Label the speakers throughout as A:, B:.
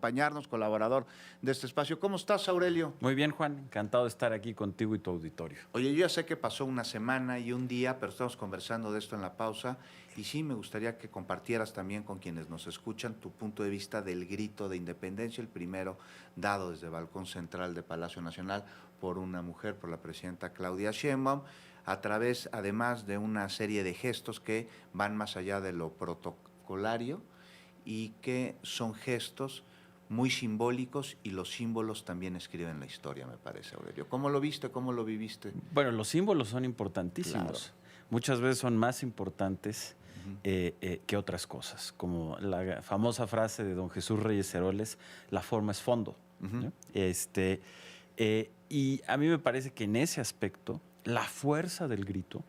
A: acompañarnos, colaborador de este espacio. ¿Cómo estás, Aurelio?
B: Muy bien, Juan. Encantado de estar aquí contigo y tu auditorio.
A: Oye, yo ya sé que pasó una semana y un día, pero estamos conversando de esto en la pausa y sí me gustaría que compartieras también con quienes nos escuchan tu punto de vista del grito de independencia, el primero dado desde el balcón central de Palacio Nacional por una mujer, por la presidenta Claudia Sheinbaum, a través además de una serie de gestos que van más allá de lo protocolario y que son gestos muy simbólicos y los símbolos también escriben la historia, me parece, Aurelio. ¿Cómo lo viste? ¿Cómo lo viviste?
B: Bueno, los símbolos son importantísimos.
A: Claro.
B: Muchas veces son más importantes que otras cosas. Como la famosa frase de don Jesús Reyes Heroles, la forma es fondo. ¿No? Y a mí me parece que en ese aspecto, la fuerza del grito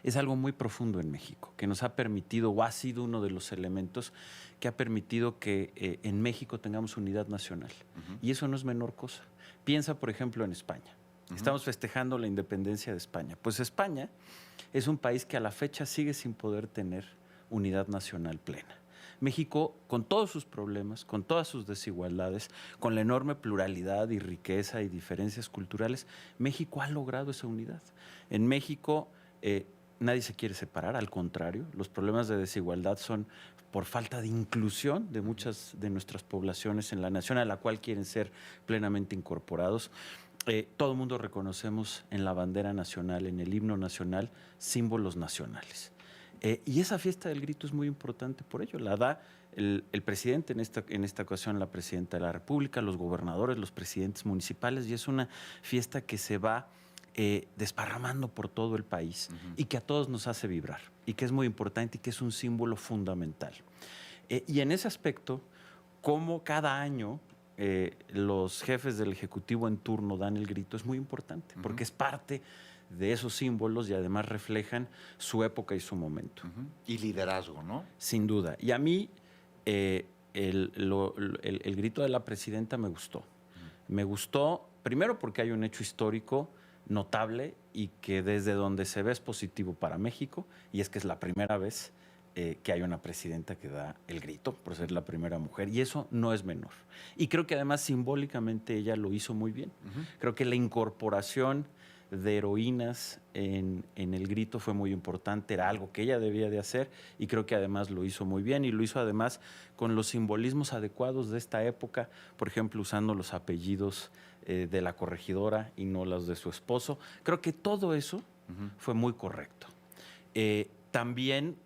B: es algo muy profundo en México, que nos ha permitido, o ha sido uno de los elementos que ha permitido que en México tengamos unidad nacional. Y eso no es menor cosa. Piensa, por ejemplo, en España. Estamos festejando la independencia de España. Pues España es un país que a la fecha sigue sin poder tener unidad nacional plena. México, con todos sus problemas, con todas sus desigualdades, con la enorme pluralidad y riqueza y diferencias culturales, México ha logrado esa unidad. En México nadie se quiere separar, al contrario, los problemas de desigualdad son por falta de inclusión de muchas de nuestras poblaciones en la nación a la cual quieren ser plenamente incorporados. Todo el mundo reconocemos en la bandera nacional, en el himno nacional, símbolos nacionales. Y esa fiesta del grito es muy importante por ello. La da el presidente, en esta ocasión la presidenta de la República, los gobernadores, los presidentes municipales, y es una fiesta que se va desparramando por todo el país y que a todos nos hace vibrar y que es muy importante y que es un símbolo fundamental. Y en ese aspecto, como cada año los jefes del Ejecutivo en turno dan el grito, es muy importante, porque es parte de esos símbolos y además reflejan su época y su momento.
A: Y liderazgo, ¿no?
B: Sin duda. Y a mí el grito de la presidenta me gustó. Me gustó, primero porque hay un hecho histórico notable y que desde donde se ve es positivo para México, y es que es la primera vez que hay una presidenta que da el grito por ser la primera mujer, y eso no es menor. Y creo que además simbólicamente ella lo hizo muy bien. Creo que la incorporación de heroínas en el grito fue muy importante, era algo que ella debía de hacer y creo que además lo hizo muy bien y lo hizo además con los simbolismos adecuados de esta época, por ejemplo usando los apellidos de la corregidora y no los de su esposo. Creo que todo eso fue muy correcto. También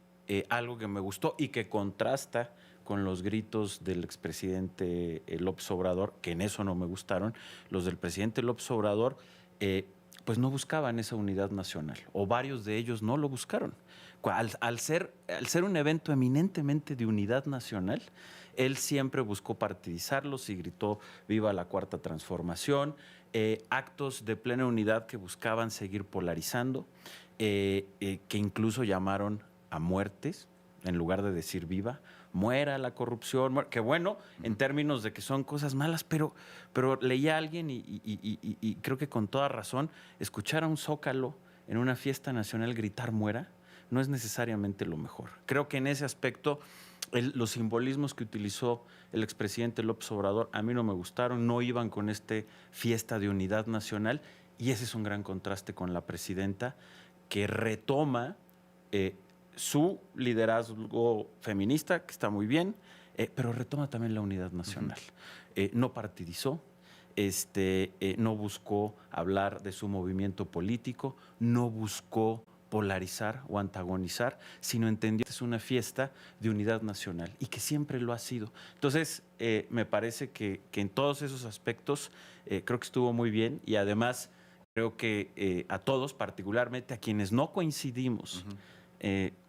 B: algo que me gustó y que contrasta con los gritos del expresidente López Obrador, que en eso no me gustaron, los del presidente López Obrador pues no buscaban esa unidad nacional, o varios de ellos no lo buscaron. Al ser un evento eminentemente de unidad nacional, él siempre buscó partidizarlos y gritó viva la Cuarta Transformación, actos de plena unidad que buscaban seguir polarizando, que incluso llamaron a muertes, en lugar de decir viva, muera la corrupción, que bueno, en términos de que son cosas malas, pero leía a alguien y creo que con toda razón, escuchar a un zócalo en una fiesta nacional gritar muera no es necesariamente lo mejor. Creo que en ese aspecto los simbolismos que utilizó el expresidente López Obrador a mí no me gustaron, no iban con esta fiesta de unidad nacional, y ese es un gran contraste con la presidenta que retoma su liderazgo feminista, que está muy bien, pero retoma también la unidad nacional. No partidizó, no buscó hablar de su movimiento político, no buscó polarizar o antagonizar, sino entendió que es una fiesta de unidad nacional y que siempre lo ha sido. Entonces, me parece que en todos esos aspectos creo que estuvo muy bien, y además creo que a todos, particularmente a quienes no coincidimos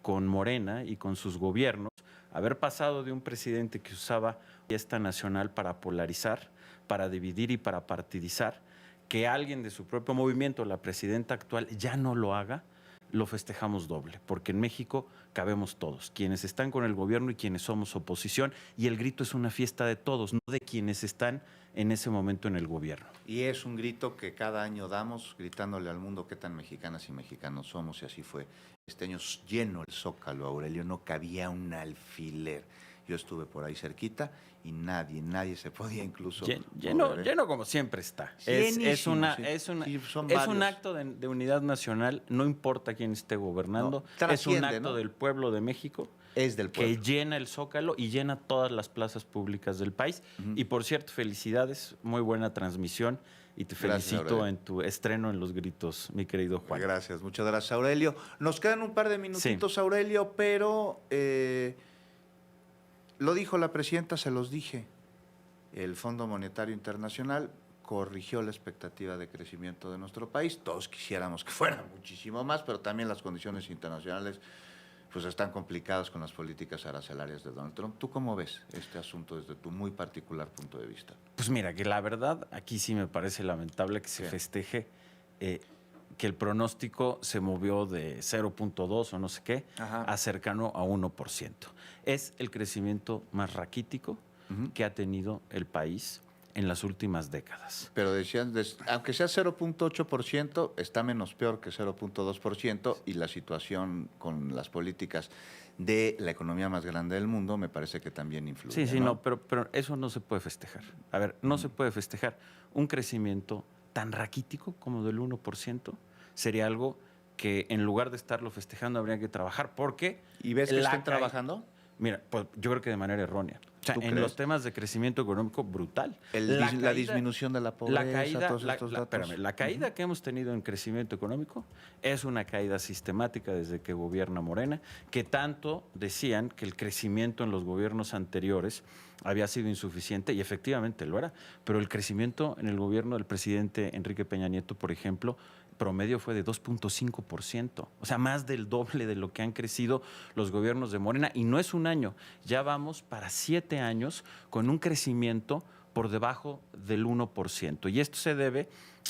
B: con Morena y con sus gobiernos, haber pasado de un presidente que usaba fiesta nacional para polarizar, para dividir y para partidizar, que alguien de su propio movimiento, la presidenta actual, ya no lo haga, lo festejamos doble, porque en México cabemos todos, quienes están con el gobierno y quienes somos oposición, y el grito es una fiesta de todos, no de quienes están en ese momento en el gobierno.
A: Y es un grito que cada año damos, gritándole al mundo qué tan mexicanas y mexicanos somos, y así fue. Este año lleno el Zócalo, Aurelio, no cabía un alfiler. Yo estuve por ahí cerquita y nadie se podía incluso
B: Lleno,
A: mover, ¿eh?
B: lleno como siempre está.
A: Llenísimo, sí. Sí, son
B: Es un
A: varios.
B: acto de unidad nacional, no importa quién esté gobernando.
A: No,
B: Es un
A: trasciende,
B: acto
A: ¿no?
B: del pueblo de México
A: Es del
B: que
A: pueblo.
B: llena el Zócalo y llena todas las plazas públicas del país. Y por cierto, felicidades, muy buena transmisión y te
A: Gracias,
B: felicito
A: Aurelio.
B: en tu estreno en Los Gritos, mi querido Juan.
A: Gracias, muchas gracias, Aurelio. Nos quedan un par de minutitos, Aurelio, pero lo dijo la presidenta, se los dije. El Fondo Monetario Internacional corrigió la expectativa de crecimiento de nuestro país. Todos quisiéramos que fuera muchísimo más, pero también las condiciones internacionales pues están complicadas con las políticas arancelarias de Donald Trump. ¿Tú cómo ves este asunto desde tu muy particular punto de vista?
B: Pues mira, que la verdad, aquí sí me parece lamentable que se
A: Sí.
B: festeje que el pronóstico se movió de 0.2 o no sé qué
A: Ajá.
B: a cercano a 1%. Es el crecimiento más raquítico que ha tenido el país en las últimas décadas.
A: Pero decían, aunque sea 0.8%, está menos peor que 0.2% y la situación con las políticas de la economía más grande del mundo me parece que también influye.
B: Sí, no, pero eso no se puede festejar. A ver, no se puede festejar. Un crecimiento tan raquítico como del 1% sería algo que en lugar de estarlo festejando habría que trabajar porque...
A: ¿Y ves que
B: la
A: estén
B: caí-
A: trabajando?
B: Mira, pues yo creo que de manera errónea. O sea,
A: ¿Tú
B: en
A: crees?
B: los temas de crecimiento económico, brutal.
A: La disminución de la pobreza, todos estos datos.
B: Espérame, la caída que hemos tenido en crecimiento económico es una caída sistemática desde que gobierna Morena, que tanto decían que el crecimiento en los gobiernos anteriores había sido insuficiente, y efectivamente lo era, pero el crecimiento en el gobierno del presidente Enrique Peña Nieto, por ejemplo, promedio fue de 2.5%, o sea, más del doble de lo que han crecido los gobiernos de Morena, y no es un año, ya vamos para 7 años con un crecimiento por debajo del 1%, y esto se debe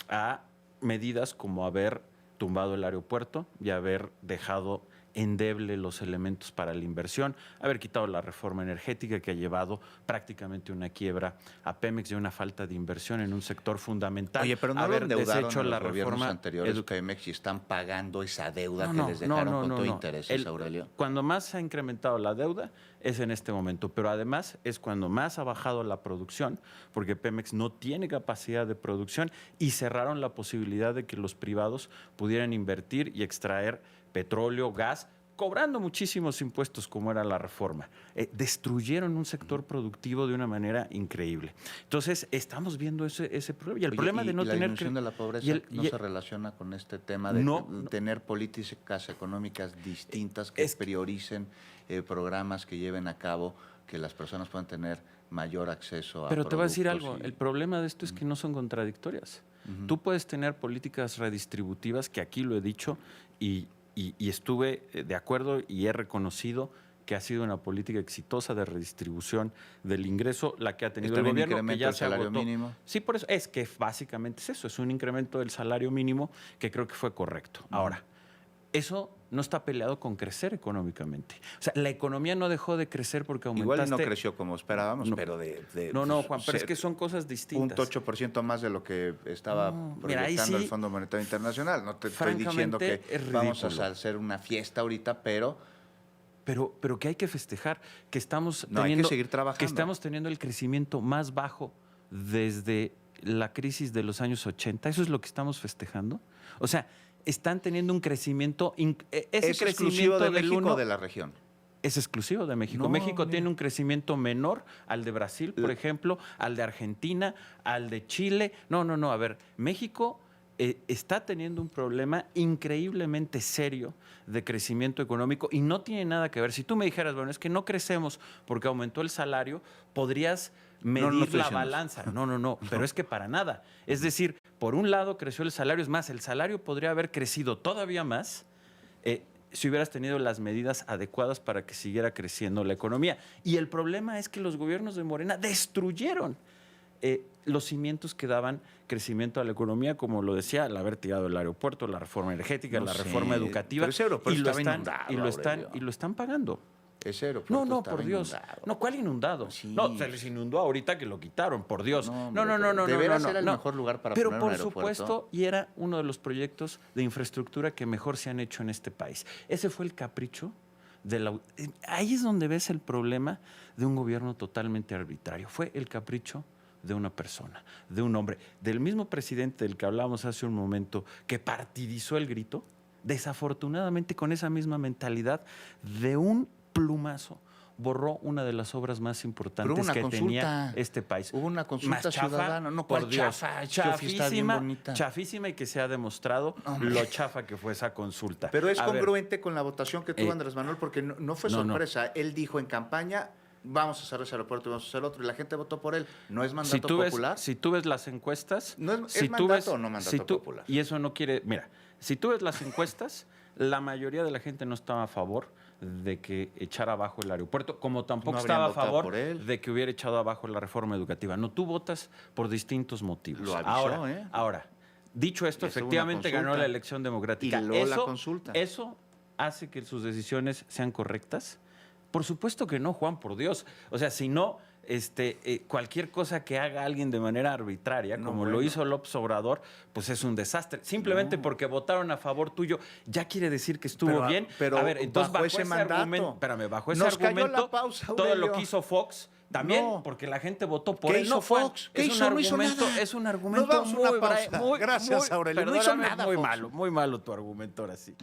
B: a medidas como haber tumbado el aeropuerto y haber dejado endeble los elementos para la inversión, haber quitado la reforma energética que ha llevado prácticamente una quiebra a Pemex y una falta de inversión en un sector fundamental.
A: Oye, pero no lo
B: haber
A: endeudaron
B: deshecho
A: en
B: la
A: los gobiernos
B: reforma
A: anteriores Pemex y están pagando esa deuda que les
B: no,
A: dejaron
B: no,
A: con
B: no,
A: todo
B: no.
A: intereses, Aurelio.
B: Cuando más se ha incrementado la deuda es en este momento, pero además es cuando más ha bajado la producción, porque Pemex no tiene capacidad de producción y cerraron la posibilidad de que los privados pudieran invertir y extraer petróleo, gas, cobrando muchísimos impuestos como era la reforma. Destruyeron un sector productivo de una manera increíble. Entonces, estamos viendo ese problema. Y el
A: Oye,
B: problema de no
A: la
B: tener...
A: disminución de la pobreza no se relaciona con este tema de tener políticas económicas distintas que prioricen programas que lleven a cabo que las personas puedan tener mayor acceso a
B: Pero te voy a decir
A: productos
B: algo, el problema de esto es que no son contradictorias. Tú puedes tener políticas redistributivas, que aquí lo he dicho, y estuve de acuerdo y he reconocido que ha sido una política exitosa de redistribución del ingreso, la que ha tenido el gobierno, que ya
A: del
B: se
A: salario
B: agotó.
A: mínimo.
B: Sí, por eso es que básicamente es eso, es un incremento del salario mínimo que creo que fue correcto. Ahora, eso no está peleado con crecer económicamente. O sea, la economía no dejó de crecer porque aumentaste...
A: Igual no creció como esperábamos,
B: No.
A: pero
B: No, Juan, pero es que son cosas distintas.
A: 0.8% más de lo que estaba
B: mira, ahí
A: proyectando
B: sí,
A: el Fondo Monetario Internacional. No te estoy diciendo
B: francamente,
A: que
B: es
A: vamos
B: ridículo.
A: a hacer una fiesta ahorita, pero
B: Pero que hay que festejar, que estamos
A: No, hay que seguir trabajando.
B: que estamos teniendo el crecimiento más bajo desde la crisis de los años 80. ¿Eso es lo que estamos festejando? O sea, están teniendo un crecimiento...
A: ¿es exclusivo de México o de la región?
B: Es exclusivo de México.
A: No,
B: México
A: mira.
B: tiene un crecimiento menor al de Brasil, por ejemplo, al de Argentina, al de Chile. No, a ver, México está teniendo un problema increíblemente serio de crecimiento económico y no tiene nada que ver. Si tú me dijeras, bueno, es que no crecemos porque aumentó el salario, podrías medir
A: estoy
B: la
A: diciendo
B: balanza. No, pero es que para nada. Es decir, por un lado creció el salario, es más, el salario podría haber crecido todavía más si hubieras tenido las medidas adecuadas para que siguiera creciendo la economía. Y el problema es que los gobiernos de Morena destruyeron los cimientos que daban crecimiento a la economía, como lo decía, el haber tirado el aeropuerto, la reforma energética, la reforma educativa.
A: Pero ese aeropuerto estaba inundado,
B: y lo están pagando.
A: Ese aeropuerto
B: No,
A: estaba
B: por Dios.
A: inundado.
B: No, ¿cuál inundado?
A: Sí.
B: No, se les inundó ahorita que lo quitaron, por Dios.
A: No,
B: No.
A: de veras era el mejor lugar para
B: Pero
A: poner un
B: por
A: aeropuerto.
B: supuesto, y era uno de los proyectos de infraestructura que mejor se han hecho en este país. Ese fue el capricho Ahí es donde ves el problema de un gobierno totalmente arbitrario. Fue el capricho de una persona, de un hombre, del mismo presidente del que hablábamos hace un momento, que partidizó el grito, desafortunadamente con esa misma mentalidad, de un plumazo borró una de las obras más importantes que tenía este país.
A: Hubo una consulta ciudadana, no,
B: por Dios,
A: chafísima,
B: chafísima, y que se ha demostrado lo chafa que fue esa consulta.
A: Pero es congruente con la votación que tuvo Andrés Manuel, porque no fue sorpresa.
B: No.
A: Él dijo en campaña, vamos a hacer ese aeropuerto y vamos a hacer otro, y la gente votó por él. ¿No es mandato popular?
B: Si tú ves las encuestas...
A: ¿No es mandato o no mandato popular?
B: Y eso no quiere... Mira, si tú ves las encuestas, la mayoría de la gente no estaba a favor de que echara abajo el aeropuerto, como tampoco estaba a favor de que hubiera echado abajo la reforma educativa. No, tú votas por distintos motivos.
A: Lo avisó,
B: Ahora, dicho esto, efectivamente ganó la elección democrática.
A: Y luego la consulta.
B: ¿Eso hace que sus decisiones sean correctas? Por supuesto que no, Juan, por Dios. O sea, si no, cualquier cosa que haga alguien de manera arbitraria, como lo hizo López Obrador, pues es un desastre. Simplemente porque votaron a favor tuyo, ya quiere decir que estuvo bien.
A: Pero
B: a ver, entonces bajo ese argumento, bajo ese argumento, todo lo que hizo Fox también, porque la gente votó por él.
A: No, Fox? ¿Qué hizo? No hizo nada.
B: Es un argumento muy...
A: Gracias, Aurelio. No hizo nada,
B: muy malo tu argumento ahora sí.